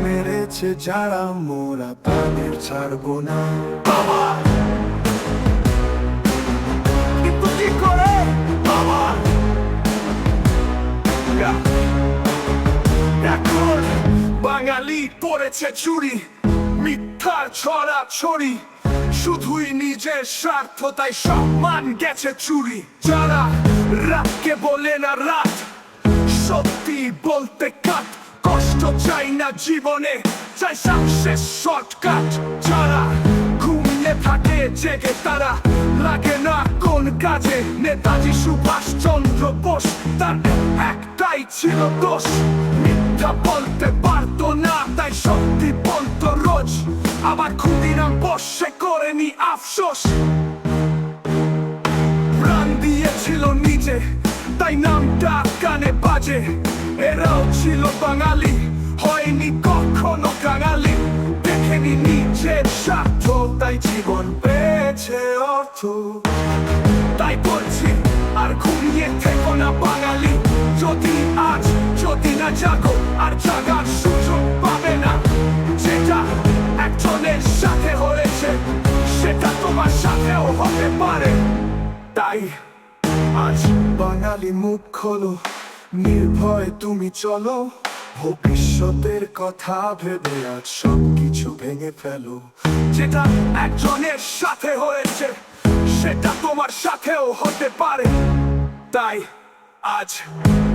মেরেছে যারা মোরা তাদের ছাড়বো না। বাবা কিন্তু কি করে বাবা এখন বাঙালি পড়েছে চুরি, মিথ্যার ছড়া ছড়ি, শুধুই নিজের স্বার্থ তাই সম্মান গেছে চুরি। যারা রাতকে বলে না রাত, সত্যি বলতে কাট, কষ্ট চাই না জীবনে চাই সাকসেস শর্টকাট। যারা ঘুমিয়ে থাকে জেগে তারা লাগে না কোন কাজে, নেতাজি সুভাষ চন্দ্র বোস তার একটাই ছিল দোষ, মিথ্যা বলতে পারতো না তাই সত্যি বলতো রোজ। আবার ক্ষুদিরাম বসে করেনি আফসোস, প্রাণ দিয়েছিল নিজে তাই নামটা কানে বাজে। এরাও ছিল বাঙালি, হয়নি কখনো কাঙালি, দেখেনি নিজের স্বার্থ তাই জীবন পেয়েছে অর্থ। তাই বলছি আর ঘুমিয়ে থেকো না বাঙালি, যদি না জাগো আর জাগার সুযোগ পাবে না। যেটা একজনের সাথে হয়েছে সেটা তোমার সাথেও হতে পারে। তাই আজ বাঙালি মুখ খোলো, নির্ভয় তুমি চলো, ভবিষ্যতের কথা ভেবে আজ সবকিছু ভেঙে ফেলো। যেটা একজনের সাথে হয়েছে সেটা তোমার সাথেও হতে পারে। তাই আজ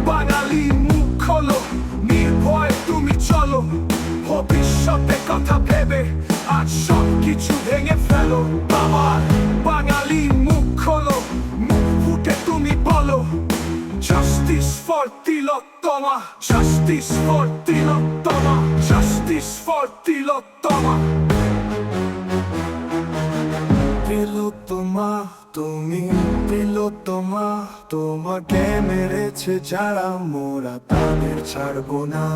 বাঙালি মুখ খোলো, নির্ভয় তুমি চলো, ভবিষ্যতের কথা ভেবে আজ সবকিছু ভেঙে ফেলো। বাবা বাঙালি মুখ খোলো, মুখ ফুটে তুমি বলো, justice for Tilottama, justice for Tilottama, justice for Tilottama. Tilottama তুমি তিলোত্তমা, তোমাকে মেরেছে যারা মোরা তাদের ছাড়বো না।